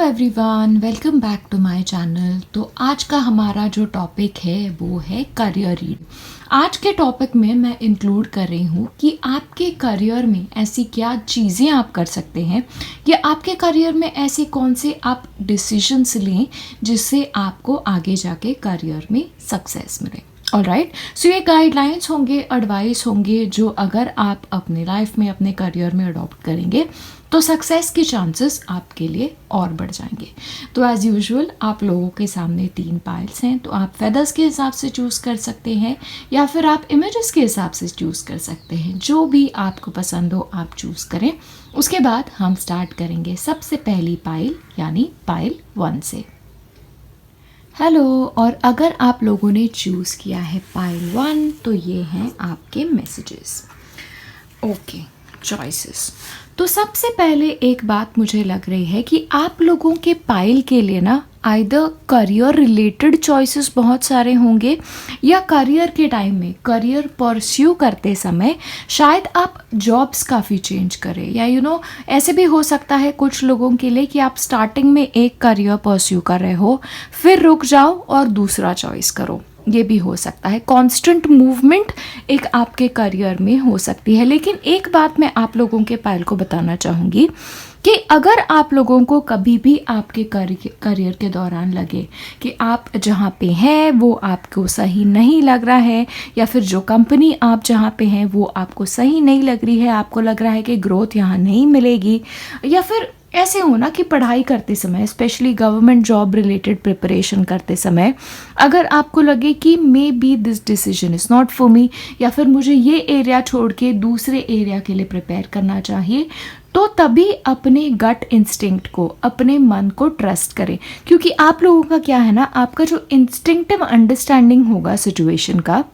Everyone, welcome back to my channel. तो आज का हमारा जो टॉपिक है वो है करियर रीड। आज के टॉपिक में मैं इंक्लूड कर रही हूँ कि आपके करियर में ऐसी क्या चीज़ें आप कर सकते हैं या आपके करियर में ऐसे कौन से आप डिसीजंस लें जिससे आपको आगे जाके करियर में सक्सेस मिले। ऑलराइट, सो ये गाइडलाइंस होंगे, एडवाइस होंगे जो अगर आप अपने लाइफ में अपने करियर में अडॉप्ट करेंगे तो सक्सेस के चांसेस आपके लिए और बढ़ जाएंगे। तो एज़ यूजुअल आप लोगों के सामने 3 पाइल्स हैं, तो आप फेदर्स के हिसाब से चूज़ कर सकते हैं या फिर आप इमेजेस के हिसाब से चूज़ कर सकते हैं। जो भी आपको पसंद हो आप चूज़ करें। उसके बाद हम स्टार्ट करेंगे सबसे पहली पाइल यानी पाइल 1 से। हेलो, और अगर आप लोगों ने चूज़ किया है पाइल 1 तो ये हैं आपके मैसेजेस। Okay, choices. तो सबसे पहले एक बात मुझे लग रही है कि आप लोगों के पाइल के लिए ना आइदर करियर रिलेटेड चॉइसेस बहुत सारे होंगे या करियर के टाइम में करियर परस्यू करते समय शायद आप जॉब्स काफ़ी चेंज करें या ऐसे भी हो सकता है कुछ लोगों के लिए कि आप स्टार्टिंग में एक करियर परस्यू कर रहे हो फिर रुक जाओ और दूसरा चॉइस करो। ये भी हो सकता है। कांस्टेंट मूवमेंट एक आपके करियर में हो सकती है। लेकिन एक बात मैं आप लोगों के पाइल को बताना चाहूँगी कि अगर आप लोगों को कभी भी आपके करियर के दौरान लगे कि आप जहाँ पे हैं वो आपको सही नहीं लग रहा है या फिर जो कंपनी आप जहाँ पे हैं वो आपको सही नहीं लग रही है, आपको लग रहा है कि ग्रोथ यहाँ नहीं मिलेगी, या फिर ऐसे हो ना कि पढ़ाई करते समय specially government job related preparation करते समय अगर आपको लगे कि may be this decision is not for me या फिर मुझे ये एरिया छोड़ के दूसरे एरिया के लिए प्रिपेयर करना चाहिए, तो तभी अपने गट इंस्टिंक्ट को, अपने मन को ट्रस्ट करें। क्योंकि आप लोगों का क्या है ना, आपका जो इंस्टिंक्टिव अंडरस्टैंडिंग होगा सिचुएशन का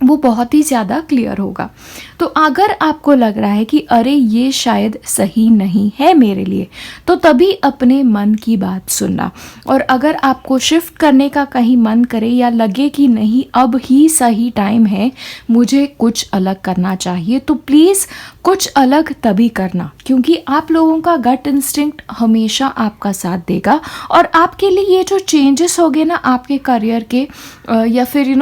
वो बहुत ही ज़्यादा क्लियर होगा। तो अगर आपको लग रहा है कि अरे ये शायद सही नहीं है मेरे लिए, तो तभी अपने मन की बात सुनना। और अगर आपको शिफ्ट करने का कहीं मन करे या लगे कि नहीं अब ही सही टाइम है, मुझे कुछ अलग करना चाहिए, तो प्लीज़ कुछ अलग तभी करना, क्योंकि आप लोगों का गट इंस्टिंक्ट हमेशा आपका साथ देगा। और आपके लिए ये जो चेंजेस हो गए ना आपके करियर के या फिर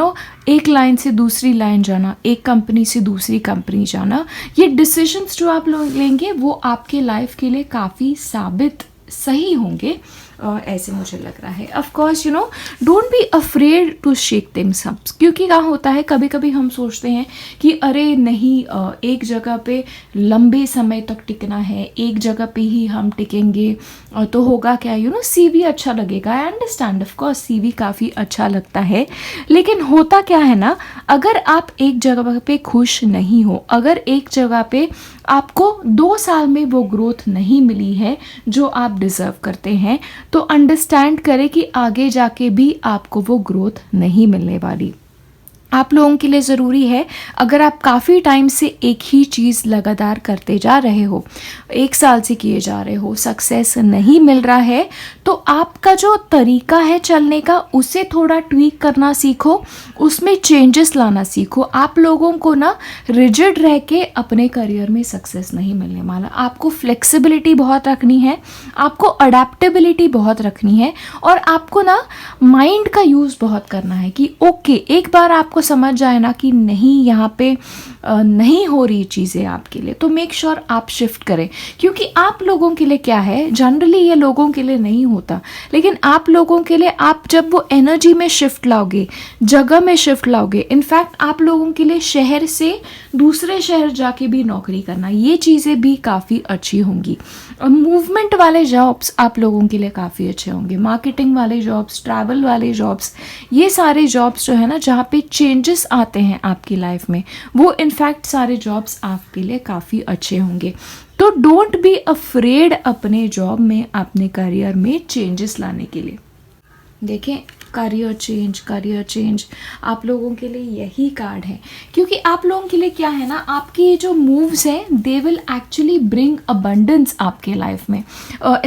एक लाइन से दूसरी लाइन जाना, एक कंपनी से दूसरी कंपनी जाना, ये डिसीजंस जो आप लोग लेंगे वो आपके लाइफ के लिए काफ़ी साबित सही होंगे, ऐसे मुझे लग रहा है। Of course don't be afraid to shake things up, क्योंकि क्या होता है कभी कभी हम सोचते हैं कि अरे नहीं एक जगह पे लंबे समय तक टिकना है, एक जगह पे ही हम टिकेंगे तो होगा क्या, सीवी अच्छा लगेगा। I understand, of course CV काफ़ी अच्छा लगता है, लेकिन होता क्या है ना, अगर आप एक जगह पे खुश नहीं हो, अगर एक जगह पे आपको 2 साल में वो ग्रोथ नहीं मिली है जो आप डिज़र्व करते हैं, तो अंडरस्टैंड करें कि आगे जाके भी आपको वो ग्रोथ नहीं मिलने वाली। आप लोगों के लिए ज़रूरी है, अगर आप काफ़ी टाइम से एक ही चीज़ लगातार करते जा रहे हो, 1 साल से किए जा रहे हो, सक्सेस नहीं मिल रहा है, तो आपका जो तरीका है चलने का उसे थोड़ा ट्वीक करना सीखो, उसमें चेंजेस लाना सीखो। आप लोगों को ना रिजिड रह के अपने करियर में सक्सेस नहीं मिलने वाला। आपको फ्लेक्सिबिलिटी बहुत रखनी है, आपको अडेप्टेबिलिटी बहुत रखनी है, और आपको ना माइंड का यूज़ बहुत करना है कि ओके एक बार आपको समझ जाए ना कि नहीं यहाँ पे नहीं हो रही चीज़ें आपके लिए, तो मेक श्योर आप शिफ्ट करें। क्योंकि आप लोगों के लिए क्या है, जनरली ये लोगों के लिए नहीं होता, लेकिन आप लोगों के लिए आप जब वो एनर्जी में शिफ्ट लाओगे, जगह में शिफ्ट लाओगे, इनफैक्ट आप लोगों के लिए शहर से दूसरे शहर जाके भी नौकरी करना, ये चीज़ें भी काफ़ी अच्छी होंगी। मूवमेंट वाले जॉब्स आप लोगों के लिए काफ़ी अच्छे होंगे, मार्केटिंग वाले जॉब्स, ट्रैवल वाले जॉब्स, ये सारे जॉब्स जो है ना जहाँ पे चेंजेस आते हैं आपकी लाइफ में, वो इनफैक्ट सारे जॉब्स आपके लिए काफ़ी अच्छे होंगे। तो डोंट बी अफ्रेड अपने जॉब में, अपने करियर में चेंजेस लाने के लिए। देखें, करियर चेंज आप लोगों के लिए यही कार्ड है, क्योंकि आप लोगों के लिए क्या है ना, आपकी जो मूव्स हैं they will actually bring abundance आपके लाइफ में।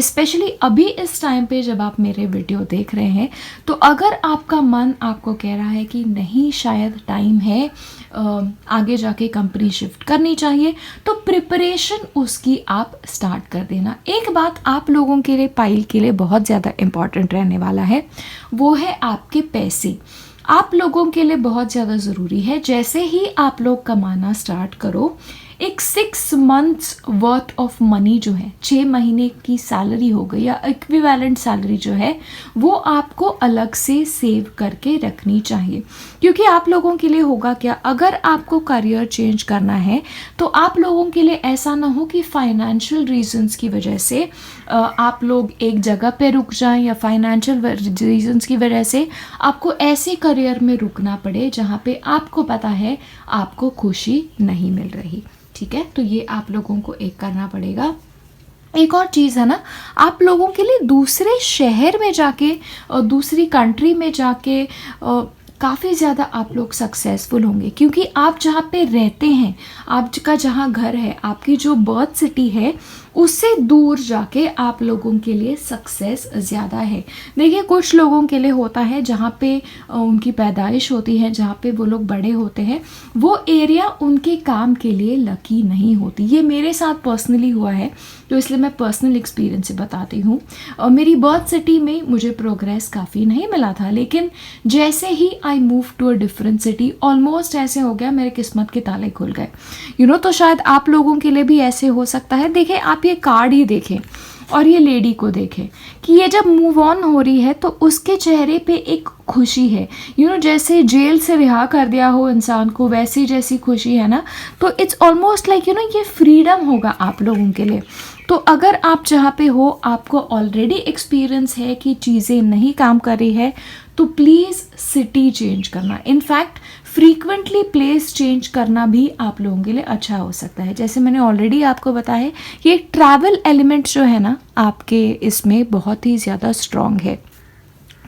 स्पेशली अभी इस टाइम पे जब आप मेरे वीडियो देख रहे हैं, तो अगर आपका मन आपको कह रहा है कि नहीं शायद टाइम है आगे जाके कंपनी शिफ्ट करनी चाहिए, तो प्रिपरेशन उसकी आप स्टार्ट कर देना। एक बात आप लोगों के लिए, पाइल के लिए बहुत ज़्यादा इम्पॉर्टेंट रहने वाला है, वो है आपके पैसे। आप लोगों के लिए बहुत ज़्यादा ज़रूरी है, जैसे ही आप लोग कमाना स्टार्ट करो, एक 6 मंथ्स वर्थ ऑफ मनी जो है, 6 महीने की सैलरी हो गई या इक्विवेलेंट सैलरी जो है, वो आपको अलग से सेव करके रखनी चाहिए। क्योंकि आप लोगों के लिए होगा क्या, अगर आपको करियर चेंज करना है तो आप लोगों के लिए ऐसा ना हो कि फाइनेंशियल रीजंस की वजह से आप लोग एक जगह पे रुक जाएं, या फाइनेंशियल रीजंस की वजह से आपको ऐसे करियर में रुकना पड़े जहाँ पे आपको पता है आपको खुशी नहीं मिल रही। ठीक है, तो ये आप लोगों को एक करना पड़ेगा। एक और चीज़ है ना, आप लोगों के लिए दूसरे शहर में जाके और दूसरी कंट्री में जाके काफ़ी ज़्यादा आप लोग सक्सेसफुल होंगे, क्योंकि आप जहाँ पे रहते हैं, आपका जहाँ घर है, आपकी जो बर्थ सिटी है, उससे दूर जाके आप लोगों के लिए सक्सेस ज़्यादा है। देखिए, कुछ लोगों के लिए होता है जहाँ पे उनकी पैदाइश होती है, जहाँ पे वो लोग बड़े होते हैं, वो एरिया उनके काम के लिए लकी नहीं होती। ये मेरे साथ पर्सनली हुआ है, तो इसलिए मैं पर्सनल एक्सपीरियंस से बताती हूँ। मेरी बर्थ सिटी में मुझे प्रोग्रेस काफ़ी नहीं मिला था, लेकिन जैसे ही I move to a different city, almost ऐसे हो गया मेरे किस्मत के ताले खुल गए। तो शायद आप लोगों के लिए भी ऐसे हो सकता है। देखिए, आप ये कार्ड ही देखें और ये लेडी को देखें कि ये जब मूव ऑन हो रही है तो उसके चेहरे पे एक खुशी है। जैसे जेल से रिहा कर दिया हो इंसान को, वैसी जैसी खुशी है ना, तो इट्स ऑलमोस्ट लाइक ये फ्रीडम होगा आप लोगों के लिए। तो अगर आप जहाँ पे हो, आपको ऑलरेडी एक्सपीरियंस है कि चीज़ें नहीं काम कर रही है, तो प्लीज़ सिटी चेंज करना, इनफैक्ट फ्रीक्वेंटली प्लेस चेंज करना भी आप लोगों के लिए अच्छा हो सकता है। जैसे मैंने ऑलरेडी आपको बताया है, ये ट्रैवल एलिमेंट जो है ना आपके इसमें बहुत ही ज़्यादा स्ट्रॉन्ग है,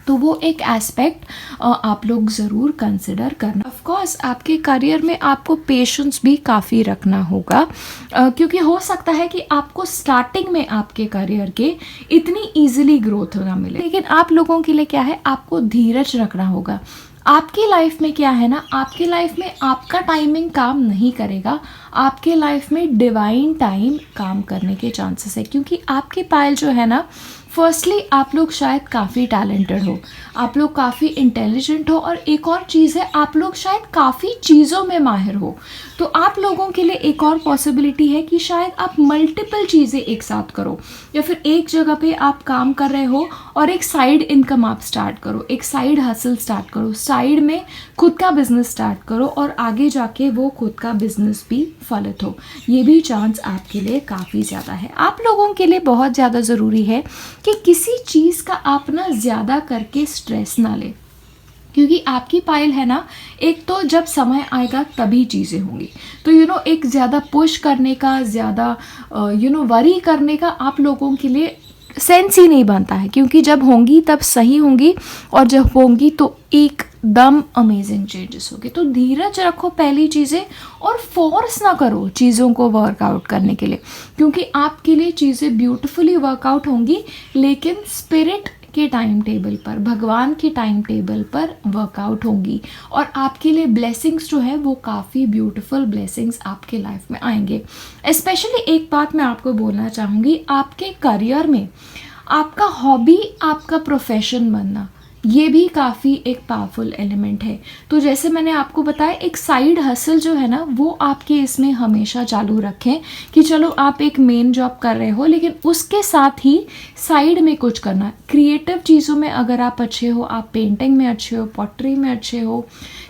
तो वो एक एस्पेक्ट आप लोग ज़रूर कंसिडर करना। ऑफ कोर्स आपके करियर में आपको पेशेंस भी काफ़ी रखना होगा, क्योंकि हो सकता है कि आपको स्टार्टिंग में आपके करियर के इतनी इजीली ग्रोथ ना मिले, लेकिन आप लोगों के लिए क्या है, आपको धीरज रखना होगा। आपकी लाइफ में क्या है ना, आपकी लाइफ में आपका टाइमिंग काम नहीं करेगा, आपके लाइफ में डिवाइन टाइम काम करने के चांसेस है। क्योंकि आपकी पायल जो है ना, फर्स्टली आप लोग शायद काफ़ी टैलेंटेड हो, आप लोग काफ़ी इंटेलिजेंट हो, और एक और चीज़ है, आप लोग शायद काफ़ी चीज़ों में माहिर हो। तो आप लोगों के लिए एक और पॉसिबिलिटी है कि शायद आप मल्टीपल चीज़ें एक साथ करो, या फिर एक जगह पे आप काम कर रहे हो और एक साइड इनकम आप स्टार्ट करो, एक साइड हसल स्टार्ट करो, साइड में खुद का बिजनेस स्टार्ट करो, और आगे जाके वो खुद का बिजनेस भी फलित हो। ये भी चांस आपके लिए काफ़ी ज़्यादा है। आप लोगों के लिए बहुत ज़्यादा ज़रूरी है कि किसी चीज़ का आप ना ज़्यादा करके स्ट्रेस ना ले, क्योंकि आपकी पायल है ना, एक तो जब समय आएगा तभी चीज़ें होंगी। तो एक ज़्यादा पुश करने का, ज़्यादा वरी करने का आप लोगों के लिए सेंस ही नहीं बनता है, क्योंकि जब होंगी तब सही होंगी, और जब होंगी तो एकदम अमेजिंग चेंजेस होंगे। तो धीरज रखो पहली चीज़ें, और फोर्स ना करो चीज़ों को वर्कआउट करने के लिए, क्योंकि आपके लिए चीज़ें ब्यूटीफुली वर्कआउट होंगी, लेकिन स्पिरिट के टाइम टेबल पर, भगवान के टाइम टेबल पर वर्कआउट होंगी, और आपके लिए ब्लेसिंग्स जो है वो काफ़ी ब्यूटीफुल ब्लेसिंग्स आपके लाइफ में आएंगे। स्पेशली एक बात मैं आपको बोलना चाहूँगी, आपके करियर में आपका हॉबी, आपका प्रोफेशन बनना, ये भी काफ़ी एक पावरफुल एलिमेंट है। तो जैसे मैंने आपको बताया, एक साइड हसल जो है ना, वो आपके इसमें हमेशा चालू रखें कि चलो आप एक मेन जॉब कर रहे हो, लेकिन उसके साथ ही साइड में कुछ करना। क्रिएटिव चीज़ों में अगर आप अच्छे हो, आप पेंटिंग में अच्छे हो, पॉटरी में अच्छे हो,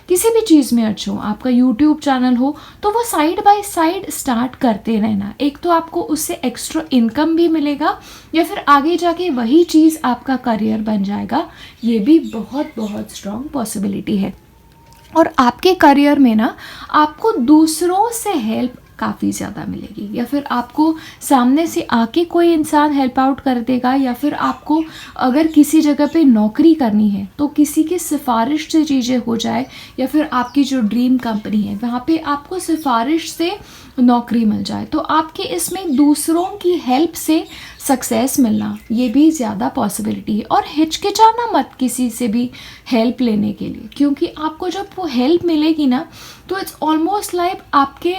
किसी भी चीज़ में अच्छे हो, आपका यूट्यूब चैनल हो, तो वो साइड बाय साइड स्टार्ट करते रहना। एक तो आपको उससे एक्स्ट्रा इनकम भी मिलेगा, या फिर आगे जाके वही चीज़ आपका करियर बन जाएगा। ये भी बहुत बहुत स्ट्रॉन्ग पॉसिबिलिटी है। और आपके करियर में ना, आपको दूसरों से हेल्प काफ़ी ज़्यादा मिलेगी, या फिर आपको सामने से आके कोई इंसान हेल्प आउट कर देगा, या फिर आपको अगर किसी जगह पे नौकरी करनी है तो किसी की सिफारिश से चीज़ें हो जाए, या फिर आपकी जो ड्रीम कंपनी है वहाँ पे आपको सिफारिश से नौकरी मिल जाए, तो आपके इसमें दूसरों की हेल्प से सक्सेस मिलना ये भी ज़्यादा पॉसिबिलिटी है। और हिचकिचाना मत किसी से भी हेल्प लेने के लिए, क्योंकि आपको जब वो हेल्प मिलेगी ना तो इट्स ऑलमोस्ट लाइक आपके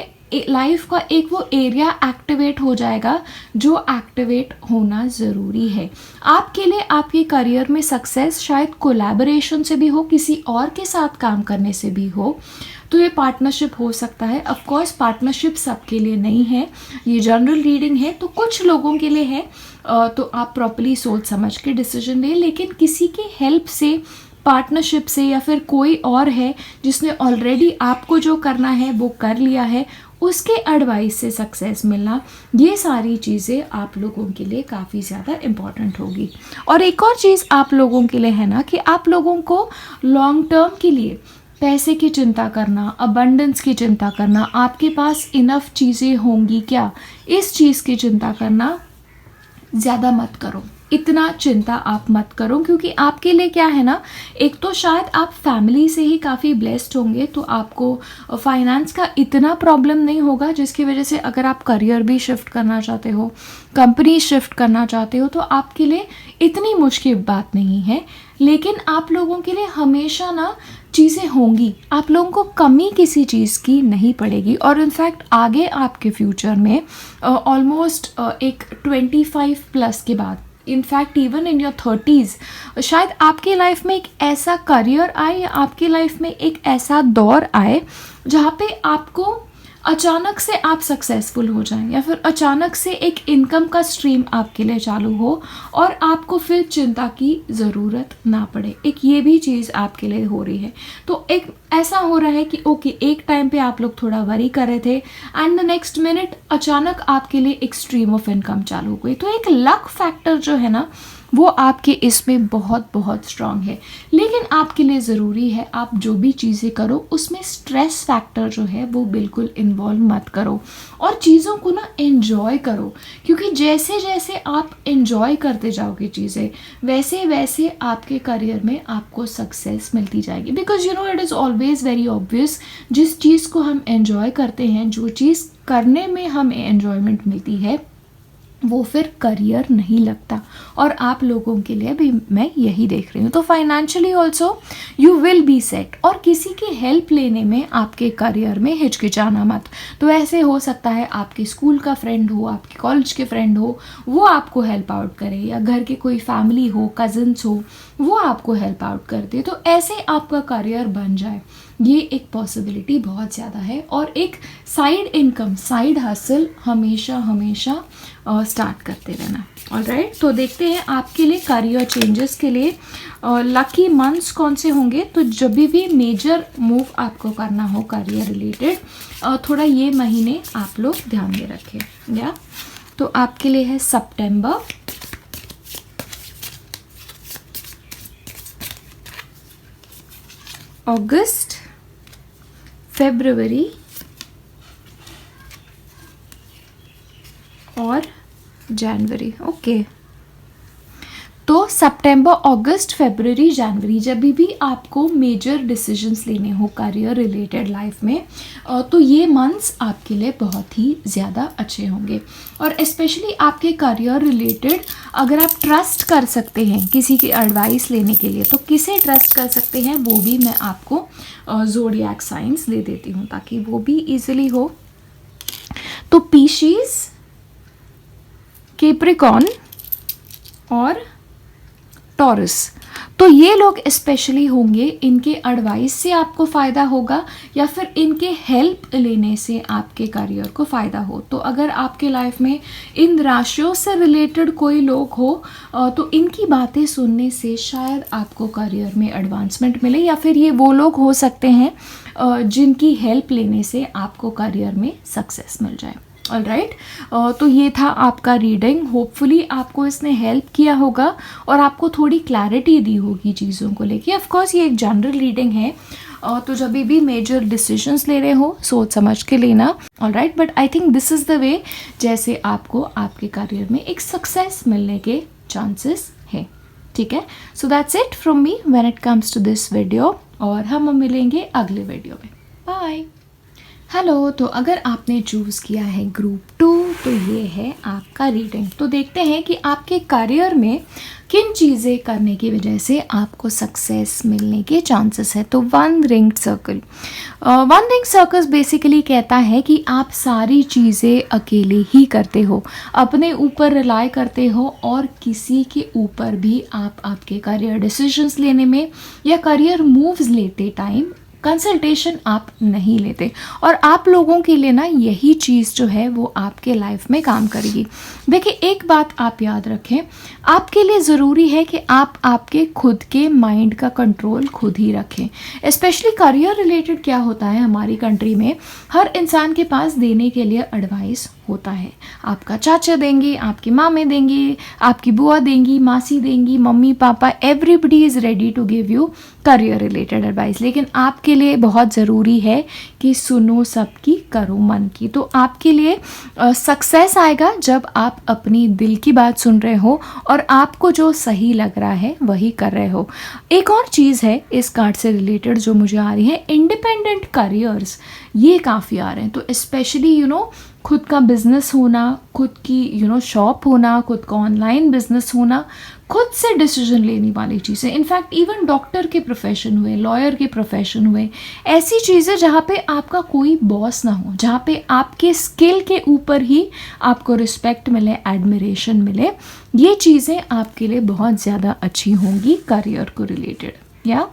लाइफ का एक वो एरिया एक्टिवेट हो जाएगा जो एक्टिवेट होना ज़रूरी है आपके लिए। आपके करियर में सक्सेस शायद कोलैबोरेशन से भी हो, किसी और के साथ काम करने से भी हो, तो ये पार्टनरशिप हो सकता है। ऑफ कोर्स पार्टनरशिप सबके लिए नहीं है, ये जनरल रीडिंग है तो कुछ लोगों के लिए है, तो आप प्रॉपर्ली सोच समझ के डिसीजन लें। लेकिन किसी की हेल्प से, पार्टनरशिप से, या फिर कोई और है जिसने ऑलरेडी आपको जो करना है वो कर लिया है, उसके एडवाइस से सक्सेस मिलना, ये सारी चीज़ें आप लोगों के लिए काफ़ी ज़्यादा इम्पॉर्टेंट होगी। और एक और चीज़ आप लोगों के लिए है ना कि आप लोगों को लॉन्ग टर्म के लिए पैसे की चिंता करना, अबंडेंस की चिंता करना, आपके पास इनफ चीज़ें होंगी क्या, इस चीज़ की चिंता करना ज़्यादा मत करो, इतना चिंता आप मत करो। क्योंकि आपके लिए क्या है ना, एक तो शायद आप फैमिली से ही काफ़ी ब्लेस्ड होंगे, तो आपको फाइनेंस का इतना प्रॉब्लम नहीं होगा, जिसकी वजह से अगर आप करियर भी शिफ्ट करना चाहते हो, कंपनी शिफ्ट करना चाहते हो, तो आपके लिए इतनी मुश्किल बात नहीं है। लेकिन आप लोगों के लिए हमेशा ना चीज़ें होंगी, आप लोगों को कमी किसी चीज़ की नहीं पड़ेगी। और इनफैक्ट आगे आपके फ्यूचर में ऑलमोस्ट एक 25 प्लस के बाद, in fact even in your 30s, शायद आपकी लाइफ में एक ऐसा करियर आए, या आपकी लाइफ में एक ऐसा दौर आए जहाँ पे आपको अचानक से आप सक्सेसफुल हो जाएं, या फिर अचानक से एक इनकम का स्ट्रीम आपके लिए चालू हो और आपको फिर चिंता की ज़रूरत ना पड़े। एक ये भी चीज़ आपके लिए हो रही है। तो एक ऐसा हो रहा है कि ओके, एक टाइम पे आप लोग थोड़ा वरी कर रहे थे एंड द नेक्स्ट मिनट अचानक आपके लिए एक स्ट्रीम ऑफ इनकम चालू हो गई। तो एक लक फैक्टर जो है ना वो आपके इसमें बहुत बहुत स्ट्रांग है। लेकिन आपके लिए ज़रूरी है आप जो भी चीज़ें करो उसमें स्ट्रेस फैक्टर जो है वो बिल्कुल इन्वॉल्व मत करो, और चीज़ों को ना एन्जॉय करो। क्योंकि जैसे जैसे आप एन्जॉय करते जाओगे चीज़ें, वैसे वैसे आपके करियर में आपको सक्सेस मिलती जाएगी। Because you know it is always very obvious, जिस चीज़ को हम एन्जॉय करते हैं, जो चीज़ करने में हमें एन्जॉयमेंट मिलती है, वो फिर करियर नहीं लगता। और आप लोगों के लिए भी मैं यही देख रही हूँ। तो financially also you will B set, और किसी की हेल्प लेने में आपके करियर में हिचकिचाना मत। तो ऐसे हो सकता है आपके स्कूल का फ्रेंड हो, आपके कॉलेज के फ्रेंड हो, वो आपको हेल्प आउट करे, या घर के कोई फैमिली हो, कज़न्स हो, वो आपको हेल्प आउट कर दे, तो ऐसे आपका करियर बन जाए, ये एक पॉसिबिलिटी बहुत ज़्यादा है। और एक साइड इनकम, साइड हसल हमेशा हमेशा स्टार्ट करते रहना। ऑलराइट, तो देखते हैं आपके लिए करियर चेंजेस के लिए लकी मंथ्स कौन से होंगे। तो जब भी मेजर मूव आपको करना हो करियर रिलेटेड, थोड़ा ये महीने आप लोग ध्यान में रखें। या तो आपके लिए है सितंबर, अगस्त, फरवरी और जनवरी। ओके, तो सितंबर, अगस्त, फरवरी, जनवरी, जब भी आपको मेजर डिसीजंस लेने हो करियर रिलेटेड लाइफ में, तो ये मंथ्स आपके लिए बहुत ही ज़्यादा अच्छे होंगे। और स्पेशली आपके करियर रिलेटेड अगर आप ट्रस्ट कर सकते हैं किसी की एडवाइस लेने के लिए, तो किसे ट्रस्ट कर सकते हैं वो भी मैं आपको ज़ोडिएक साइंस दे देती हूँ ताकि वो भी ईजिली हो। तो पिशीज, कैप्रिकॉर्न और टॉरस, तो ये लोग स्पेशली होंगे, इनके एडवाइस से आपको फ़ायदा होगा या फिर इनके हेल्प लेने से आपके करियर को फ़ायदा हो। तो अगर आपके लाइफ में इन राशियों से रिलेटेड कोई लोग हो तो इनकी बातें सुनने से शायद आपको करियर में एडवांसमेंट मिले, या फिर ये वो लोग हो सकते हैं जिनकी हेल्प लेने से आपको करियर में सक्सेस मिल जाए। ऑलराइट, तो ये था आपका रीडिंग। होपफुली आपको इसने हेल्प किया होगा और आपको थोड़ी क्लैरिटी दी होगी चीज़ों को लेके। ऑफ कोर्स ये एक जनरल रीडिंग है, तो जब भी मेजर डिसीजंस ले रहे हो सोच समझ के लेना, alright. But I think this is the way जैसे आपको आपके करियर में एक सक्सेस मिलने के चांसेस हैं। ठीक है, so that's it from me when it comes to this video, और हम मिलेंगे अगले वीडियो में। बाय। हेलो, तो अगर आपने चूज़ किया है ग्रुप 2 तो ये है आपका रीडिंग। तो देखते हैं कि आपके करियर में किन चीज़ें करने की वजह से आपको सक्सेस मिलने के चांसेस है। तो वन रिंग्ड सर्कल बेसिकली कहता है कि आप सारी चीज़ें अकेले ही करते हो, अपने ऊपर रिलाई करते हो, और किसी के ऊपर भी आप आपके करियर डिसीजंस लेने में या करियर मूव्स लेते टाइम कंसल्टेशन आप नहीं लेते। और आप लोगों के लिए ना यही चीज़ जो है वो आपके लाइफ में काम करेगी। देखिए, एक बात आप याद रखें, आपके लिए ज़रूरी है कि आप आपके खुद के माइंड का कंट्रोल खुद ही रखें। स्पेशली करियर रिलेटेड क्या होता है हमारी कंट्री में, हर इंसान के पास देने के लिए एडवाइस होता है। आपका चाचा देंगे, आपकी मामे देंगी, आपकी बुआ देंगी, मासी देंगी, mummy papa, everybody is ready to give you career related advice. लेकिन आपके लिए बहुत ज़रूरी है कि सुनो सबकी, करो मन की। तो आपके लिए सक्सेस आएगा जब आप अपनी दिल की बात सुन रहे हो और आपको जो सही लग रहा है वही कर रहे हो। एक और चीज़ है इस कार्ड से रिलेटेड जो मुझे आ रही है, इंडिपेंडेंट करियर्स, ये काफ़ी आ रहे हैं। तो स्पेशली खुद का बिजनेस होना, खुद की शॉप होना, खुद का ऑनलाइन बिजनेस होना, खुद से डिसीजन लेने वाली चीज़ें, इनफैक्ट इवन डॉक्टर के प्रोफेशन हुए, लॉयर के प्रोफेशन हुए, ऐसी चीज़ें जहाँ पे आपका कोई बॉस ना हो, जहाँ पे आपके स्किल के ऊपर ही आपको रिस्पेक्ट मिले, एडमिरेशन मिले, ये चीज़ें आपके लिए बहुत ज़्यादा अच्छी होंगी करियर को रिलेटेड। या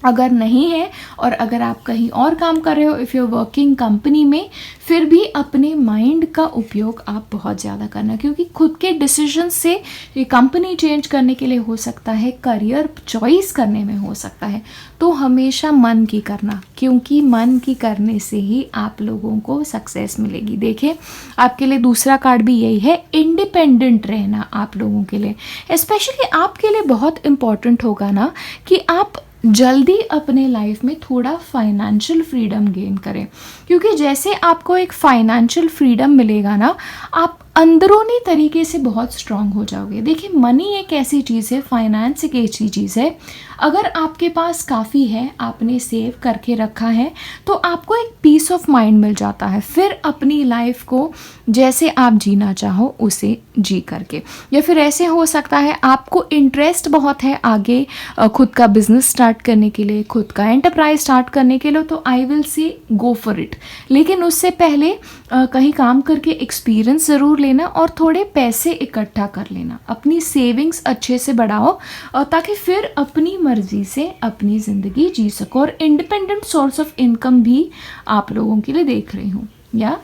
अगर नहीं है और अगर आप कहीं और काम कर रहे हो, इफ़ यू वर्किंग कंपनी में, फिर भी अपने माइंड का उपयोग आप बहुत ज़्यादा करना, क्योंकि खुद के डिसीजन से ये कंपनी चेंज करने के लिए हो सकता है, करियर चॉइस करने में हो सकता है। तो हमेशा मन की करना, क्योंकि मन की करने से ही आप लोगों को सक्सेस मिलेगी। देखिए, आपके लिए दूसरा कार्ड भी यही है, इंडिपेंडेंट रहना आप लोगों के लिए। स्पेशली आपके लिए बहुत इम्पॉर्टेंट होगा ना कि आप जल्दी अपने लाइफ में थोड़ा फाइनेंशियल फ्रीडम गेन करें, क्योंकि जैसे आपको एक फाइनेंशियल फ्रीडम मिलेगा ना, आप अंदरूनी तरीके से बहुत स्ट्रांग हो जाओगे। देखिए, मनी एक ऐसी चीज़ है, फाइनेंस एक ऐसी चीज़ है, अगर आपके पास काफ़ी है, आपने सेव करके रखा है, तो आपको एक पीस ऑफ माइंड मिल जाता है फिर अपनी लाइफ को जैसे आप जीना चाहो उसे जी करके। या फिर ऐसे हो सकता है आपको इंटरेस्ट बहुत है आगे खुद का बिजनेस स्टार्ट करने के लिए, खुद का एंटरप्राइज स्टार्ट करने के लिए, तो I will say go for it. लेकिन उससे पहले कहीं काम करके एक्सपीरियंस ज़रूर लेना और थोड़े पैसे इकट्ठा कर लेना, अपनी सेविंग्स अच्छे से बढ़ाओ ताकि फिर अपनी मर्जी से अपनी ज़िंदगी जी सको। और इंडिपेंडेंट सोर्स ऑफ इनकम भी आप लोगों के लिए देख रही हूँ। या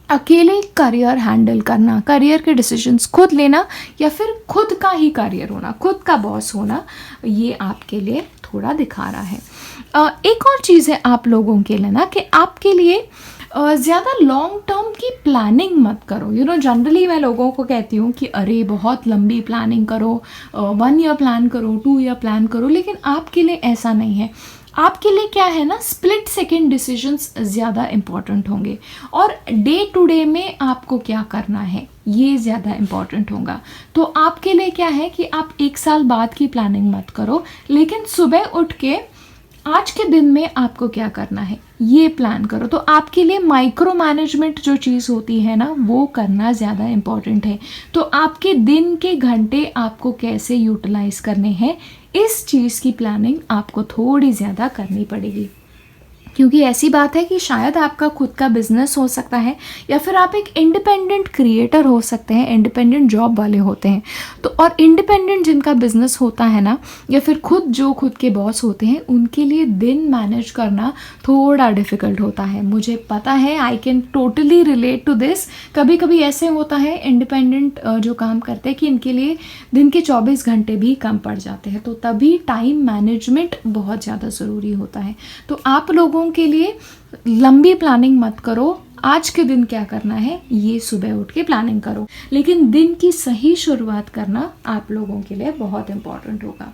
अकेले करियर हैंडल करना, करियर के डिसीजंस खुद लेना, या फिर खुद का ही करियर होना, खुद का बॉस होना, ये आपके लिए थोड़ा दिखा रहा है। एक और चीज़ है आप लोगों के लिए ना, कि आपके लिए ज़्यादा लॉन्ग टर्म की प्लानिंग मत करो। जनरली मैं लोगों को कहती हूँ कि अरे बहुत लंबी प्लानिंग करो, 1 ईयर प्लान करो, 2 ईयर प्लान करो, लेकिन आपके लिए ऐसा नहीं है। आपके लिए क्या है ना, स्प्लिट सेकेंड डिसीजंस ज़्यादा इम्पॉर्टेंट होंगे, और डे टू डे में आपको क्या करना है ये ज़्यादा इम्पॉर्टेंट होगा। तो आपके लिए क्या है कि आप 1 साल बाद की प्लानिंग मत करो, लेकिन सुबह उठ के आज के दिन में आपको क्या करना है ये प्लान करो। तो आपके लिए माइक्रो मैनेजमेंट जो चीज़ होती है ना, वो करना ज़्यादा इम्पॉर्टेंट है। तो आपके दिन के घंटे आपको कैसे यूटिलाइज करने हैं, इस चीज़ की प्लानिंग आपको थोड़ी ज़्यादा करनी पड़ेगी। क्योंकि ऐसी बात है कि शायद आपका खुद का बिजनेस हो सकता है, या फिर आप एक इंडिपेंडेंट क्रिएटर हो सकते हैं, इंडिपेंडेंट जॉब वाले होते हैं। तो और इंडिपेंडेंट जिनका बिजनेस होता है ना, या फिर खुद के बॉस होते हैं, उनके लिए दिन मैनेज करना थोड़ा डिफ़िकल्ट होता है। मुझे पता है, I can totally relate to this. कभी कभी ऐसे होता है इंडिपेंडेंट जो काम करते हैं कि इनके लिए दिन के 24 घंटे भी कम पड़ जाते हैं, तो तभी टाइम मैनेजमेंट बहुत ज़्यादा ज़रूरी होता है। तो आप लोगों के लिए लंबी प्लानिंग मत करो, आज के दिन क्या करना है ये सुबह उठ के प्लानिंग करो, लेकिन दिन की सही शुरुआत करना आप लोगों के लिए बहुत इंपॉर्टेंट होगा।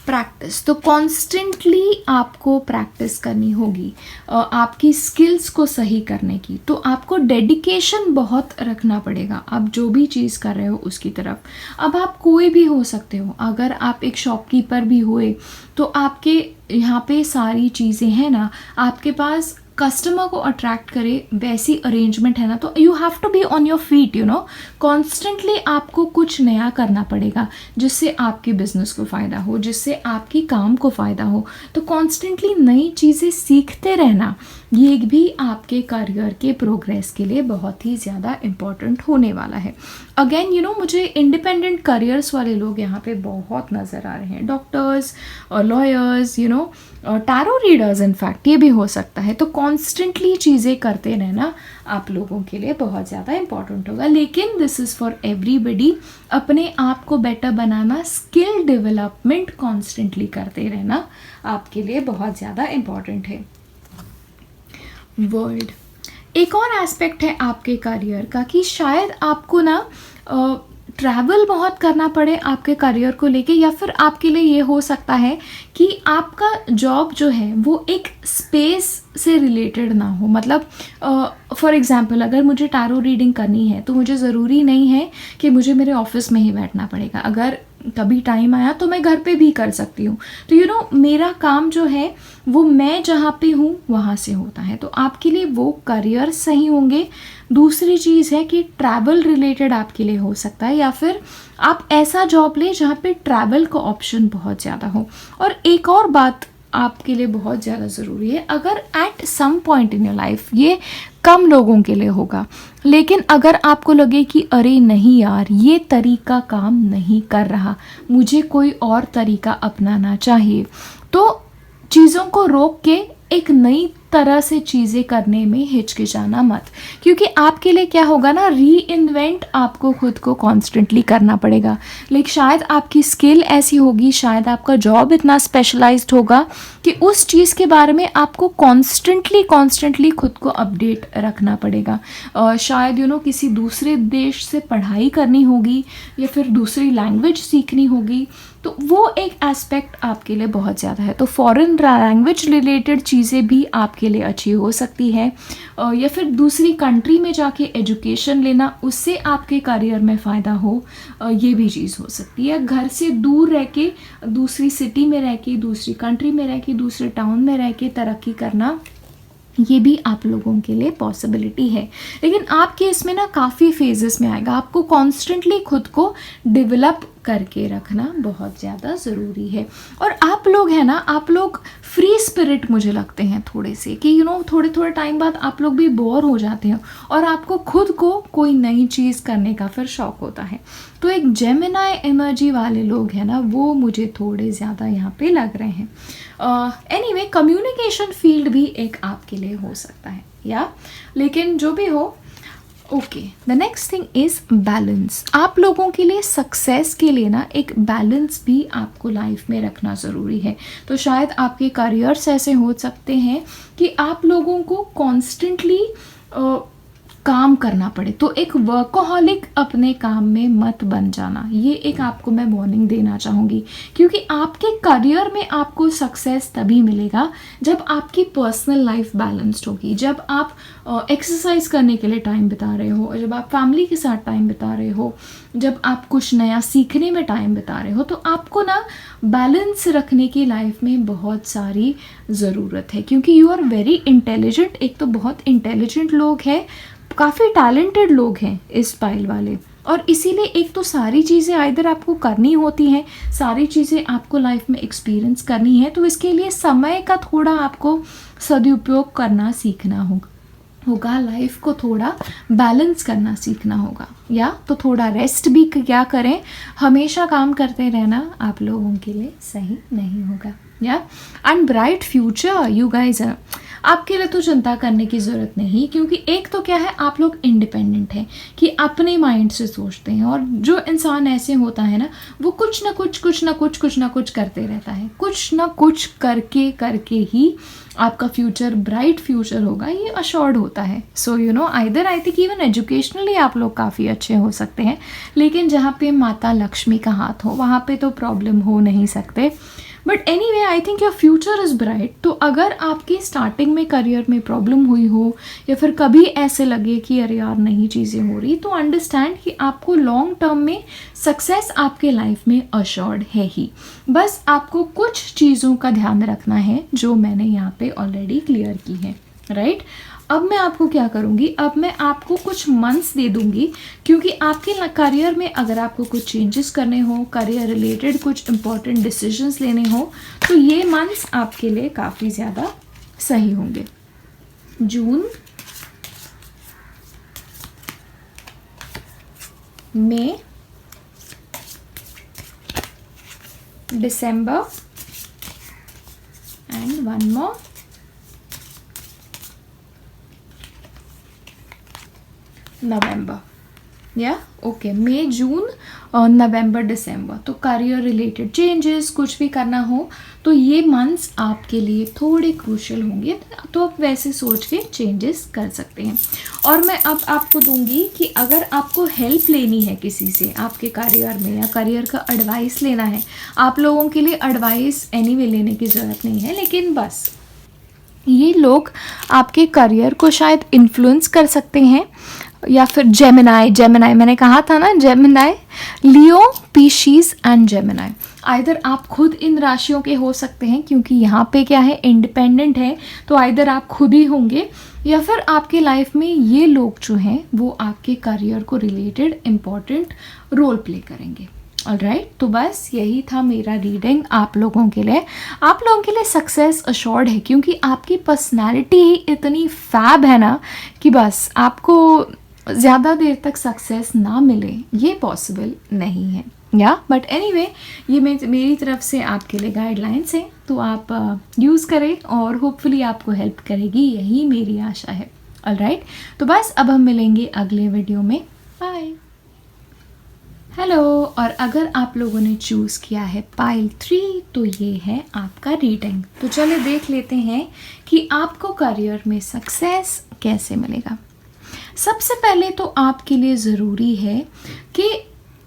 प्रैक्टिस, तो कॉन्स्टेंटली आपको प्रैक्टिस करनी होगी आपकी स्किल्स को सही करने की। तो आपको डेडिकेशन बहुत रखना पड़ेगा आप जो भी चीज़ कर रहे हो उसकी तरफ। अब आप कोई भी हो सकते हो, अगर आप एक शॉपकीपर भी हुए तो आपके यहाँ पे सारी चीज़ें हैं ना, आपके पास कस्टमर को अट्रैक्ट करे वैसी अरेंजमेंट है ना, तो you have to be on your feet, you know. Constantly आपको कुछ नया करना पड़ेगा जिससे आपके बिजनेस को फ़ायदा हो, जिससे आपकी काम को फ़ायदा हो। तो कॉन्स्टेंटली नई चीज़ें सीखते रहना ये भी आपके करियर के प्रोग्रेस के लिए बहुत ही ज़्यादा इम्पॉर्टेंट होने वाला है। अगेन यू नो, मुझे इंडिपेंडेंट करियर्स वाले लोग यहाँ पे बहुत नज़र आ रहे हैं, डॉक्टर्स और lawyers, you know, tarot readers, in fact ये भी हो सकता है। तो कॉन्स्टेंटली चीज़ें करते रहना आप लोगों के लिए बहुत ज़्यादा इंपॉर्टेंट होगा। लेकिन दिस इज़ फॉर एवरीबडी, अपने आप को बेटर बनाना, स्किल डेवलपमेंट कॉन्स्टेंटली करते रहना आपके लिए बहुत ज़्यादा इंपॉर्टेंट है। वर्ल्ड, एक और एस्पेक्ट है आपके करियर का कि शायद आपको ना ट्रैवल बहुत करना पड़े आपके करियर को लेके, या फिर आपके लिए ये हो सकता है कि आपका जॉब जो है वो एक स्पेस से रिलेटेड ना हो। मतलब फॉर एग्जांपल अगर मुझे टैरो रीडिंग करनी है तो मुझे ज़रूरी नहीं है कि मुझे मेरे ऑफिस में ही बैठना पड़ेगा, अगर कभी टाइम आया तो मैं घर पे भी कर सकती हूँ। तो यू नो, मेरा काम जो है वो मैं जहाँ पे हूँ वहाँ से होता है, तो आपके लिए वो करियर सही होंगे। दूसरी चीज़ है कि ट्रैवल रिलेटेड आपके लिए हो सकता है, या फिर आप ऐसा जॉब लें जहाँ पे ट्रैवल का ऑप्शन बहुत ज़्यादा हो। और एक और बात आपके लिए बहुत ज़्यादा ज़रूरी है, अगर at some point in your life, ये कम लोगों के लिए होगा, लेकिन अगर आपको लगे कि अरे नहीं यार ये तरीका काम नहीं कर रहा, मुझे कोई और तरीका अपनाना चाहिए, तो चीज़ों को रोक के एक नई तरह से चीज़ें करने में हिचकिचाना मत, क्योंकि आपके लिए क्या होगा ना, री इन्वेंट आपको खुद को कॉन्स्टेंटली करना पड़ेगा। लेकिन शायद आपकी स्किल ऐसी होगी, शायद आपका जॉब इतना स्पेशलाइज्ड होगा कि उस चीज़ के बारे में आपको कॉन्स्टेंटली खुद को अपडेट रखना पड़ेगा। शायद यू नो किसी दूसरे देश से पढ़ाई करनी होगी या फिर दूसरी लैंग्वेज सीखनी होगी, तो वो एक एस्पेक्ट आपके लिए बहुत ज़्यादा है। तो फॉरेन लैंग्वेज रिलेटेड चीज़ें भी आपके लिए अच्छी हो सकती है, या फिर दूसरी कंट्री में जाके एजुकेशन लेना, उससे आपके करियर में फ़ायदा हो, ये भी चीज़ हो सकती है। घर से दूर रह के, दूसरी सिटी में रह के, दूसरी कंट्री में रह के, दूसरे टाउन में रह के तरक्की करना, ये भी आप लोगों के लिए पॉसिबिलिटी है। लेकिन आपके इसमें ना काफ़ी फेजेस में आएगा, आपको कॉन्स्टेंटली खुद को डेवलप करके रखना बहुत ज़्यादा ज़रूरी है। और आप लोग हैं ना, आप लोग फ्री स्पिरिट मुझे लगते हैं थोड़े से, कि यू नो थोड़े थोड़े टाइम बाद आप लोग भी बोर हो जाते हैं और आपको खुद को कोई नई चीज़ करने का फिर शौक होता है। तो एक जेमिनाई एनर्जी वाले लोग हैं ना, वो मुझे थोड़े ज़्यादा यहाँ पे लग रहे हैं। एनीवे, कम्युनिकेशन फील्ड भी एक आपके लिए हो सकता है, या लेकिन जो भी हो, okay. The next thing is balance. आप लोगों के लिए सक्सेस के लिए ना एक बैलेंस भी आपको लाइफ में रखना ज़रूरी है। तो शायद आपके करियर्स ऐसे हो सकते हैं कि आप लोगों को कॉन्स्टेंटली काम करना पड़े, तो एक वर्कोहॉलिक अपने काम में मत बन जाना, ये एक आपको मैं वार्निंग देना चाहूँगी। क्योंकि आपके करियर में आपको सक्सेस तभी मिलेगा जब आपकी पर्सनल लाइफ बैलेंस्ड होगी, जब आप एक्सरसाइज करने के लिए टाइम बिता रहे हो, जब आप फैमिली के साथ टाइम बिता रहे हो, जब आप कुछ नया सीखने में टाइम बिता रहे हो। तो आपको ना बैलेंस रखने की लाइफ में बहुत सारी ज़रूरत है, क्योंकि यू आर वेरी इंटेलिजेंट। एक तो बहुत इंटेलिजेंट लोग हैं, काफ़ी टैलेंटेड लोग हैं इस पाइल वाले, और इसीलिए एक तो सारी चीज़ें आइदर आपको करनी होती हैं, सारी चीज़ें आपको लाइफ में एक्सपीरियंस करनी है, तो इसके लिए समय का थोड़ा आपको सदुपयोग करना सीखना होगा, लाइफ को थोड़ा बैलेंस करना सीखना होगा, या तो थोड़ा रेस्ट भी क्या करें, हमेशा काम करते रहना आप लोगों के लिए सही नहीं होगा। या and bright future, you guys, आपके लिए तो चिंता करने की ज़रूरत नहीं, क्योंकि एक तो क्या है, आप लोग इंडिपेंडेंट हैं कि अपने माइंड से सोचते हैं। और जो इंसान ऐसे होता है ना, वो कुछ ना कुछ करते रहता है, कुछ ना कुछ करके ही आपका फ्यूचर ब्राइट फ्यूचर होगा, ये अश्योर्ड होता है। So you know, either I think even educationally आप लोग काफ़ी अच्छे हो सकते हैं, लेकिन जहाँ पे माता लक्ष्मी का हाथ हो वहाँ पे तो प्रॉब्लम हो नहीं सकते। But any way, I think your future is bright. तो अगर आपकी स्टार्टिंग में करियर में प्रॉब्लम हुई हो, या फिर कभी ऐसे लगे कि अरे यार नहीं चीज़ें हो रही, तो अंडरस्टैंड कि आपको लॉन्ग टर्म में सक्सेस आपके लाइफ में अश्योर्ड है ही। बस आपको कुछ चीज़ों का ध्यान रखना है जो मैंने यहाँ पे ऑलरेडी क्लियर की है, राइट। अब मैं आपको क्या करूँगी, अब मैं आपको कुछ मंथ्स दे दूँगी, क्योंकि आपके करियर में अगर आपको कुछ चेंजेस करने हो, करियर रिलेटेड कुछ इंपॉर्टेंट डिसीजंस लेने हो, तो ये मंथ्स आपके लिए काफ़ी ज़्यादा सही होंगे। जून, मई, दिसंबर एंड वन मोर नवंबर। या ओके, मई, जून, नवंबर, दिसंबर। तो करियर रिलेटेड चेंजेस कुछ भी करना हो तो ये मंथ्स आपके लिए थोड़े क्रूशियल होंगे, तो आप वैसे सोच के चेंजेस कर सकते हैं। और मैं अब आपको दूंगी कि अगर आपको हेल्प लेनी है किसी से आपके करियर में, या करियर का एडवाइस लेना है, आप लोगों के लिए एडवाइस एनीवे लेने की ज़रूरत नहीं है, लेकिन बस ये लोग आपके करियर को शायद इन्फ्लुएंस कर सकते हैं। या फिर जेमिनाई मैंने कहा था ना, Gemini, Leo, Pisces and Gemini. Either आप खुद इन राशियों के हो सकते हैं, क्योंकि यहाँ पे क्या है, इंडिपेंडेंट है, तो आइदर आप खुद ही होंगे, या फिर आपके लाइफ में ये लोग जो हैं वो आपके करियर को रिलेटेड इम्पॉर्टेंट रोल प्ले करेंगे। ऑलराइट, तो बस यही था मेरा रीडिंग आप लोगों के लिए। आप लोगों के लिए सक्सेस अश्योर्ड है, क्योंकि आपकी पर्सनालिटी ही इतनी फैब है ना कि बस आपको ज़्यादा देर तक सक्सेस ना मिले ये पॉसिबल नहीं है। या बट एनीवे, ये मेरी तरफ से आपके लिए गाइडलाइंस हैं, तो आप यूज़ करें और होपफुली आपको हेल्प करेगी, यही मेरी आशा है। ऑलराइट, तो बस अब हम मिलेंगे अगले वीडियो में। बाय। हेलो, और अगर आप लोगों ने चूज़ किया है पाइल 3, तो ये है आपका रीडिंग। तो चलिए देख लेते हैं कि आपको करियर में सक्सेस कैसे मिलेगा। सबसे पहले तो आपके लिए ज़रूरी है कि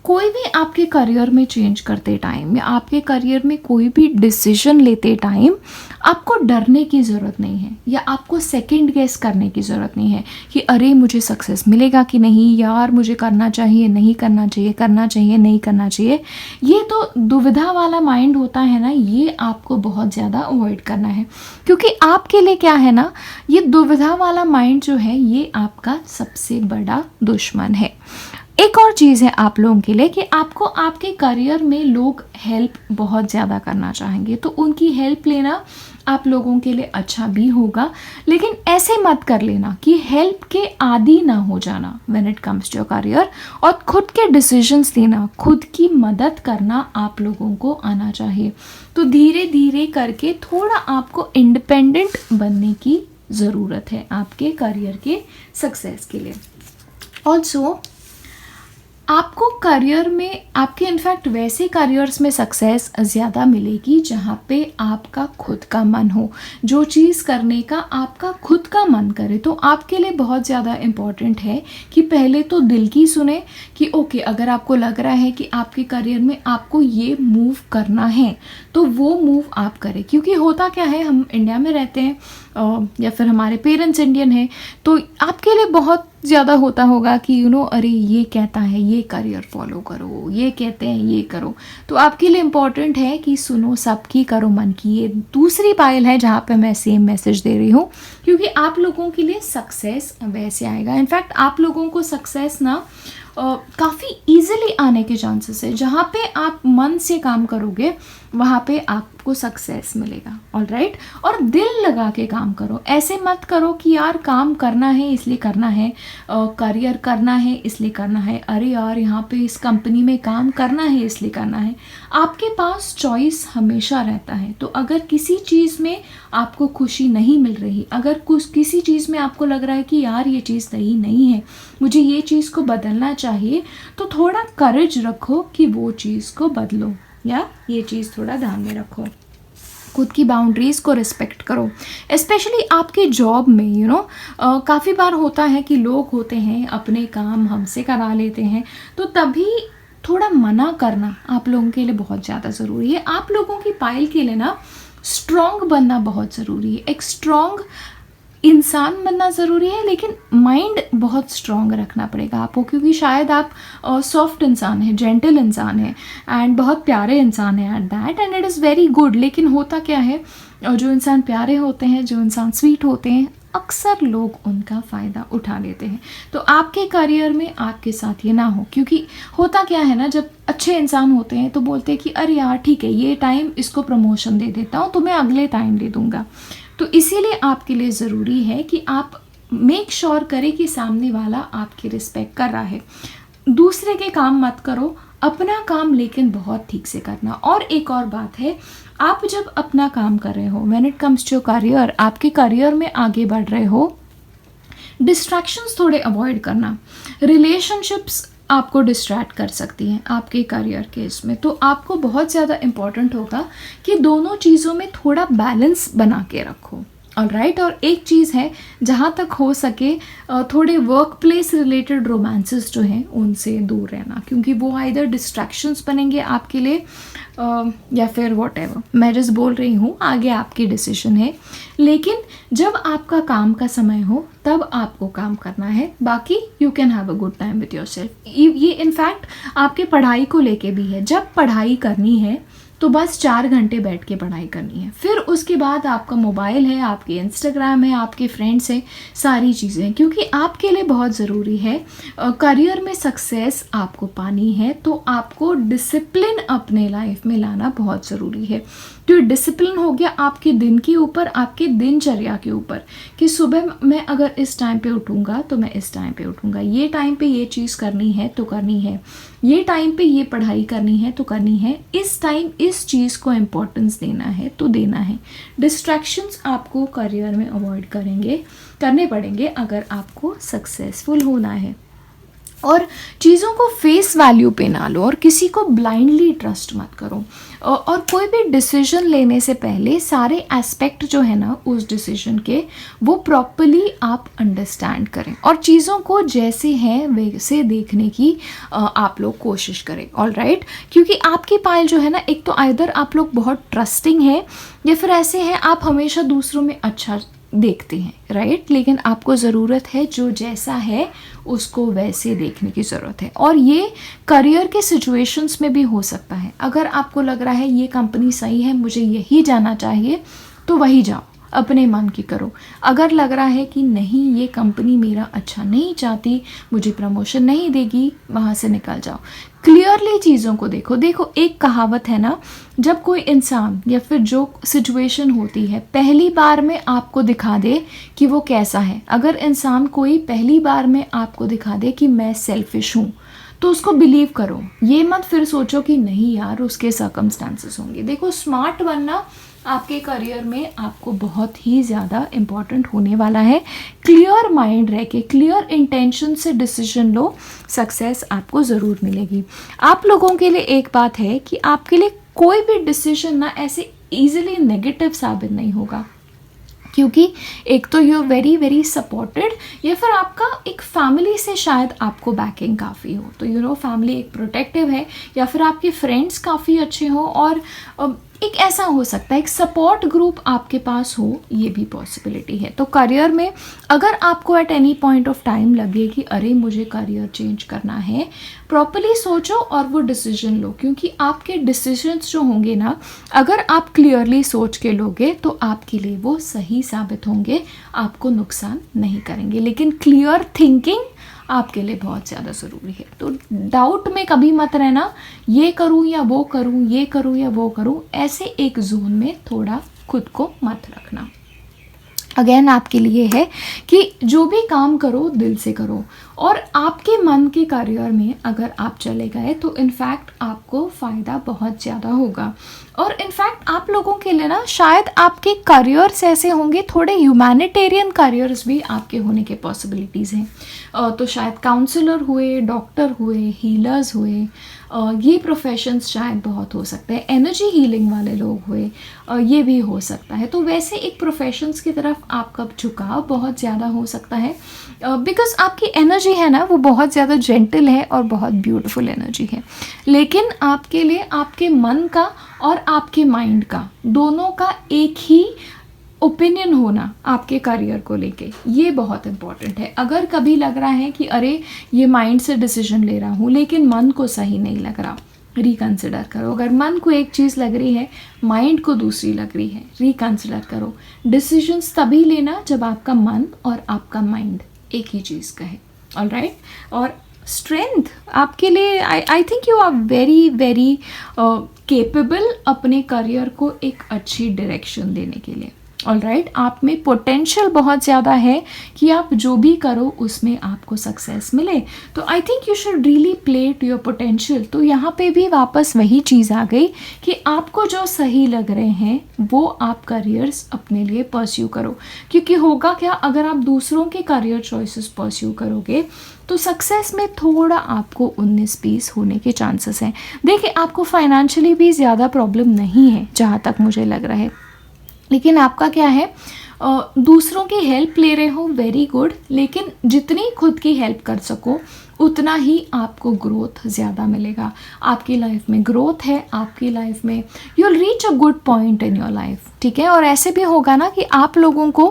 कोई भी आपके करियर में चेंज करते टाइम, या आपके करियर में कोई भी डिसीजन लेते टाइम आपको डरने की ज़रूरत नहीं है, या आपको सेकंड गेस करने की ज़रूरत नहीं है कि अरे मुझे सक्सेस मिलेगा कि नहीं, यार मुझे करना चाहिए नहीं करना चाहिए, करना चाहिए नहीं करना चाहिए। ये तो दुविधा वाला माइंड होता है ना, ये आपको बहुत ज़्यादा अवॉइड करना है, क्योंकि आपके लिए क्या है ना, ये दुविधा वाला माइंड जो है ये आपका सबसे बड़ा दुश्मन है। एक और चीज़ है आप लोगों के लिए कि आपको आपके करियर में लोग हेल्प बहुत ज़्यादा करना चाहेंगे, तो उनकी हेल्प लेना आप लोगों के लिए अच्छा भी होगा, लेकिन ऐसे मत कर लेना कि हेल्प के आदी ना हो जाना when it comes to your career. और खुद के डिसीजंस लेना, खुद की मदद करना आप लोगों को आना चाहिए। तो धीरे धीरे करके थोड़ा आपको इंडिपेंडेंट बनने की ज़रूरत है आपके करियर के सक्सेस के लिए। ऑल्सो आपको करियर में, आपके इनफैक्ट वैसे करियर्स में सक्सेस ज़्यादा मिलेगी जहाँ पे आपका खुद का मन हो, जो चीज़ करने का आपका खुद का मन करे। तो आपके लिए बहुत ज़्यादा इम्पॉर्टेंट है कि पहले तो दिल की सुने कि ओके, अगर आपको लग रहा है कि आपके करियर में आपको ये मूव करना है तो वो मूव आप करें। क्योंकि होता क्या है, हम इंडिया में रहते हैं या फिर हमारे पेरेंट्स इंडियन हैं, तो आपके लिए बहुत ज़्यादा होता होगा कि अरे ये कहता है ये करियर फॉलो करो, ये कहते हैं ये करो। तो आपके लिए इम्पॉर्टेंट है कि सुनो सबकी, करो मन की। ये दूसरी पायल है जहाँ पे मैं सेम मैसेज दे रही हूँ, क्योंकि आप लोगों के लिए सक्सेस वैसे आएगा। इनफैक्ट आप लोगों को सक्सेस ना काफ़ी ईजिली आने के चांसेस है। जहाँ पे आप मन से काम करोगे वहाँ पे आपको आपको सक्सेस मिलेगा। ऑलराइट, और दिल लगा के काम करो। ऐसे मत करो कि यार काम करना है इसलिए करना है, करियर करना है इसलिए करना है, अरे यार यहाँ पे इस कंपनी में काम करना है इसलिए करना है। आपके पास चॉइस हमेशा रहता है। तो अगर किसी चीज़ में आपको खुशी नहीं मिल रही, अगर कुछ किसी चीज़ में आपको लग रहा है कि यार ये चीज़ सही नहीं है, मुझे ये चीज़ को बदलना चाहिए, तो थोड़ा करेज रखो कि वो चीज़ को बदलो, या ये चीज़ थोड़ा ध्यान में रखो। खुद की बाउंड्रीज़ को रिस्पेक्ट करो, स्पेशली आपके जॉब में। काफ़ी बार होता है कि लोग होते हैं अपने काम हमसे करा लेते हैं, तो तभी थोड़ा मना करना आप लोगों के लिए बहुत ज़्यादा ज़रूरी है। आप लोगों की पाइल के लिए ना स्ट्रॉन्ग बनना बहुत ज़रूरी है। एक स्ट्रॉन्ग इंसान बनना ज़रूरी है, लेकिन माइंड बहुत स्ट्रॉन्ग रखना पड़ेगा आपको, क्योंकि शायद आप सॉफ्ट इंसान हैं, जेंटल इंसान हैं एंड बहुत प्यारे इंसान हैं at that, and it is very good. लेकिन होता क्या है, जो इंसान प्यारे होते हैं, जो इंसान स्वीट होते हैं, अक्सर लोग उनका फ़ायदा उठा लेते हैं। तो आपके करियर में आपके साथ ये ना हो, क्योंकि होता क्या है ना, जब अच्छे इंसान होते हैं तो बोलते हैं कि अरे यार ठीक है, ये टाइम इसको प्रमोशन दे देता हूँ, तो मैं अगले टाइम दे दूँगा। तो इसीलिए आपके लिए ज़रूरी है कि आप मेक श्योर करें कि सामने वाला आपकी रिस्पेक्ट कर रहा है। दूसरे के काम मत करो, अपना काम लेकिन बहुत ठीक से करना। और एक और बात है, आप जब अपना काम कर रहे हो, when it comes to career, आपके करियर में आगे बढ़ रहे हो, डिस्ट्रैक्शंस थोड़े अवॉइड करना। रिलेशनशिप्स आपको डिस्ट्रैक्ट कर सकती हैं आपके करियर के इसमें, तो आपको बहुत ज़्यादा इम्पॉर्टेंट होगा कि दोनों चीज़ों में थोड़ा बैलेंस बना के रखो। ऑलराइट, और एक चीज़ है, जहाँ तक हो सके थोड़े वर्क प्लेस रिलेटेड रोमांसेस जो हैं उनसे दूर रहना, क्योंकि वो आइदर डिस्ट्रैक्शंस बनेंगे आपके लिए या फिर व्हाटएवर। मैं जस्ट बोल रही हूँ, आगे आपकी डिसीजन है। लेकिन जब आपका काम का समय हो तब आपको काम करना है, बाकी you can have a good time with yourself. ये इनफैक्ट आपके पढ़ाई को लेके भी है। जब पढ़ाई करनी है तो बस 4 घंटे बैठ के पढ़ाई करनी है, फिर उसके बाद आपका मोबाइल है, आपके इंस्टाग्राम है, आपके फ्रेंड्स हैं, सारी चीज़ें हैं, क्योंकि आपके लिए बहुत ज़रूरी है। करियर में सक्सेस आपको पानी है, तो आपको डिसिप्लिन अपने लाइफ में लाना बहुत ज़रूरी है। तो डिसिप्लिन हो गया आपके दिन के ऊपर, आपके दिनचर्या के ऊपर, कि सुबह मैं अगर इस टाइम पे उठूँगा तो मैं इस टाइम पे उठूँगा, ये टाइम पे ये चीज़ करनी है तो करनी है, ये टाइम पे ये पढ़ाई करनी है तो करनी है, इस टाइम इस चीज़ को इम्पोर्टेंस देना है तो देना है। डिस्ट्रैक्शंस आपको करियर में अवॉइड करने पड़ेंगे अगर आपको सक्सेसफुल होना है। और चीज़ों को फेस वैल्यू पे ना लो, और किसी को ब्लाइंडली ट्रस्ट मत करो, और कोई भी डिसीजन लेने से पहले सारे एस्पेक्ट जो है ना उस डिसीजन के, वो प्रॉपरली आप अंडरस्टैंड करें, और चीज़ों को जैसे हैं वैसे देखने की आप लोग कोशिश करें। ऑलराइट, क्योंकि आपकी पाइल जो है ना, एक तो आइदर आप लोग बहुत ट्रस्टिंग है, या फिर ऐसे हैं आप हमेशा दूसरों में अच्छा देखते हैं, राइट। लेकिन आपको ज़रूरत है जो जैसा है उसको वैसे देखने की ज़रूरत है। और ये करियर के सिचुएशंस में भी हो सकता है। अगर आपको लग रहा है ये कंपनी सही है, मुझे यही जाना चाहिए, तो वही जाओ, अपने मन की करो। अगर लग रहा है कि नहीं ये कंपनी मेरा अच्छा नहीं चाहती, मुझे प्रमोशन नहीं देगी, वहाँ से निकल जाओ। क्लियरली चीज़ों को देखो। एक कहावत है ना, जब कोई इंसान या फिर जो सिचुएशन होती है पहली बार में आपको दिखा दे कि वो कैसा है, अगर इंसान कोई पहली बार में आपको दिखा दे कि मैं सेल्फिश हूँ, तो उसको बिलीव करो। ये मत फिर सोचो कि नहीं यार उसके सर्कमस्टांसेस होंगे। देखो, स्मार्ट बनना आपके करियर में आपको बहुत ही ज़्यादा इम्पॉर्टेंट होने वाला है। क्लियर माइंड रह के, क्लियर इंटेंशन से डिसीजन लो, सक्सेस आपको ज़रूर मिलेगी। आप लोगों के लिए एक बात है कि आपके लिए कोई भी डिसीजन ना ऐसे ईजिली नेगेटिव साबित नहीं होगा, क्योंकि एक तो यू वेरी वेरी सपोर्टेड, या फिर आपका एक फैमिली से शायद आपको बैकिंग काफ़ी हो, तो फैमिली एक प्रोटेक्टिव है, या फिर आपके फ्रेंड्स काफ़ी अच्छे हो, और एक ऐसा हो सकता है एक सपोर्ट ग्रुप आपके पास हो, ये भी पॉसिबिलिटी है। तो करियर में अगर आपको at any point of time लगे कि अरे मुझे करियर चेंज करना है, प्रॉपर्ली सोचो और वो डिसीजन लो, क्योंकि आपके डिसीजंस जो होंगे ना, अगर आप क्लियरली सोच के लोगे तो आपके लिए वो सही साबित होंगे, आपको नुकसान नहीं करेंगे। लेकिन क्लियर थिंकिंग आपके लिए बहुत ज़्यादा ज़रूरी है। तो डाउट में कभी मत रहना, ये करूँ या वो करूँ, ये करूँ या वो करूँ, ऐसे एक जोन में थोड़ा खुद को मत रखना। अगेन आपके लिए है कि जो भी काम करो दिल से करो, और आपके मन के करियर में अगर आप चले गए तो इनफैक्ट आपको फ़ायदा बहुत ज़्यादा होगा। और इनफैक्ट आप लोगों के लिए ना शायद आपके करियर्स ऐसे होंगे, थोड़े ह्यूमैनिटेरियन करियर्स भी आपके होने के पॉसिबिलिटीज़ हैं। तो शायद काउंसलर हुए, डॉक्टर हुए, हीलर्स हुए, ये प्रोफेशंस शायद बहुत हो सकते हैं। एनर्जी हीलिंग वाले लोग हुए, ये भी हो सकता है। तो वैसे एक प्रोफेशंस की तरफ आपका झुकाव बहुत ज़्यादा हो सकता है, बिकॉज आपकी एनर्जी है ना वो बहुत ज़्यादा जेंटल है और बहुत ब्यूटीफुल एनर्जी है। लेकिन आपके लिए आपके मन का और आपके माइंड का, दोनों का एक ही ओपिनियन होना आपके करियर को लेके, ये बहुत इम्पॉर्टेंट है। अगर कभी लग रहा है कि अरे ये माइंड से डिसीजन ले रहा हूँ लेकिन मन को सही नहीं लग रहा, रिकंसिडर करो। अगर मन को एक चीज़ लग रही है, माइंड को दूसरी लग रही है, रिकंसिडर करो। डिसीजंस तभी लेना जब आपका मन और आपका माइंड एक ही चीज़ का है। ऑलराइट। और स्ट्रेंथ आपके लिए, I think you are very very capable अपने करियर को एक अच्छी डायरेक्शन देने के लिए। ऑलराइट। आप में पोटेंशियल बहुत ज़्यादा है कि आप जो भी करो उसमें आपको सक्सेस मिले। तो I think you should really play to your potential. तो यहाँ पे भी वापस वही चीज़ आ गई कि आपको जो सही लग रहे हैं वो आप करियर्स अपने लिए परस्यू करो। क्योंकि होगा क्या, अगर आप दूसरों के करियर चॉइसेस परस्यू करोगे तो सक्सेस में थोड़ा आपको 19-20 होने के चांसेस हैं। देखिए, आपको फाइनेंशियली भी ज़्यादा प्रॉब्लम नहीं है जहाँ तक मुझे लग रहा है, लेकिन आपका क्या है, दूसरों की हेल्प ले रहे हो, वेरी गुड, लेकिन जितनी खुद की हेल्प कर सको उतना ही आपको ग्रोथ ज़्यादा मिलेगा। आपकी लाइफ में ग्रोथ है, आपकी लाइफ में you will reach a good point in your life. ठीक है। और ऐसे भी होगा ना कि आप लोगों को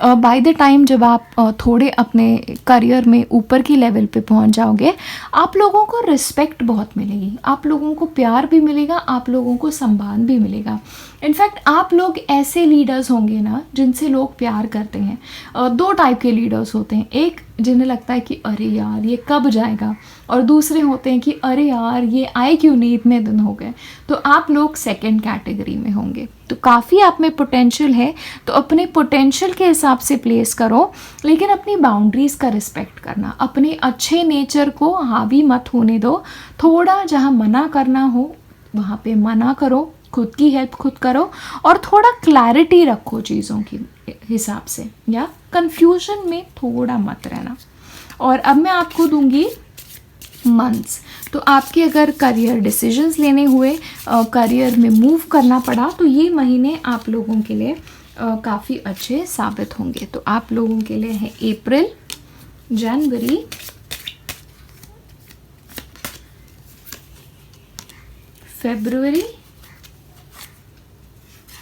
बाय द टाइम जब आप थोड़े अपने करियर में ऊपर की लेवल पे पहुंच जाओगे, आप लोगों को रिस्पेक्ट बहुत मिलेगी, आप लोगों को प्यार भी मिलेगा, आप लोगों को सम्मान भी मिलेगा। इनफैक्ट आप लोग ऐसे लीडर्स होंगे ना जिनसे लोग प्यार करते हैं। दो टाइप के लीडर्स होते हैं, एक जिन्हें लगता है कि अरे यार ये कब जाएगा, और दूसरे होते हैं कि अरे यार ये आए क्यों नहीं, इतने दिन हो गए। तो आप लोग सेकंड कैटेगरी में होंगे। तो काफ़ी आप में पोटेंशियल है, तो अपने पोटेंशियल के हिसाब से प्लेस करो, लेकिन अपनी बाउंड्रीज़ का रिस्पेक्ट करना, अपने अच्छे नेचर को हावी मत होने दो। थोड़ा जहाँ मना करना हो वहाँ पे मना करो, खुद की हेल्प खुद करो, और थोड़ा क्लैरिटी रखो चीज़ों की हिसाब से, या कंफ्यूजन में थोड़ा मत रहना। और अब मैं आपको दूंगी मंथ्स। तो आपके अगर करियर डिसीजंस लेने हुए, करियर में मूव करना पड़ा, तो ये महीने आप लोगों के लिए काफ़ी अच्छे साबित होंगे। तो आप लोगों के लिए है अप्रैल, जनवरी, फरवरी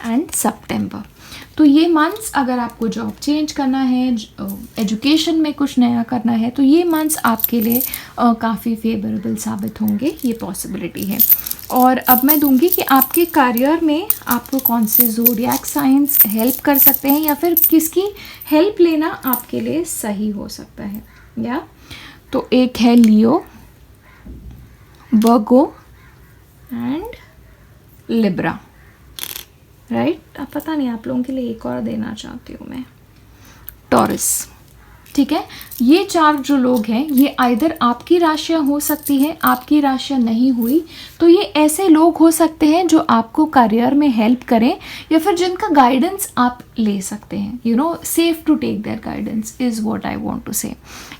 एंड सितंबर। तो ये मंथ्स, अगर आपको जॉब चेंज करना है, एजुकेशन में कुछ नया करना है, तो ये मंथ्स आपके लिए काफ़ी फेवरेबल साबित होंगे, ये पॉसिबिलिटी है। और अब मैं दूंगी कि आपके करियर में आपको कौन से ज़ोडिएक साइंस हेल्प कर सकते हैं, या फिर किसकी हेल्प लेना आपके लिए सही हो सकता है। या तो एक है लियो, वर्गो एंड लिब्रा। राइट। अब पता नहीं, आप लोगों के लिए एक और देना चाहती हूँ मैं, टॉरस। ठीक है। ये 4 जो लोग हैं, ये आइदर आपकी राशियाँ हो सकती है, आपकी राशियाँ नहीं हुई तो ये ऐसे लोग हो सकते हैं जो आपको करियर में हेल्प करें, या फिर जिनका गाइडेंस आप ले सकते हैं। You know, safe to take their guidance is what I want to say.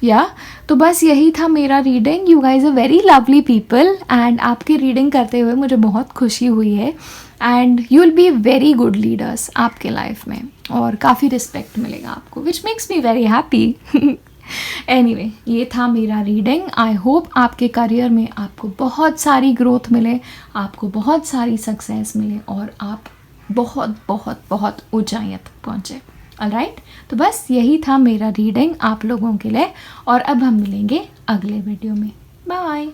या तो बस यही था मेरा reading. You guys are very lovely people, and आपकी रीडिंग करते हुए मुझे बहुत खुशी हुई है, and you will be very good leaders आपके लाइफ में, और काफ़ी रिस्पेक्ट मिलेगा आपको, which makes me very happy. Anyway, ये था मेरा रीडिंग। आई होप आपके करियर में आपको बहुत सारी ग्रोथ मिले, आपको बहुत सारी सक्सेस मिले, और आप बहुत बहुत बहुत ऊंचाइयों तक पहुँचे। ऑलराइट। तो बस यही था मेरा रीडिंग आप लोगों के लिए, और अब हम मिलेंगे अगले वीडियो में। बाय।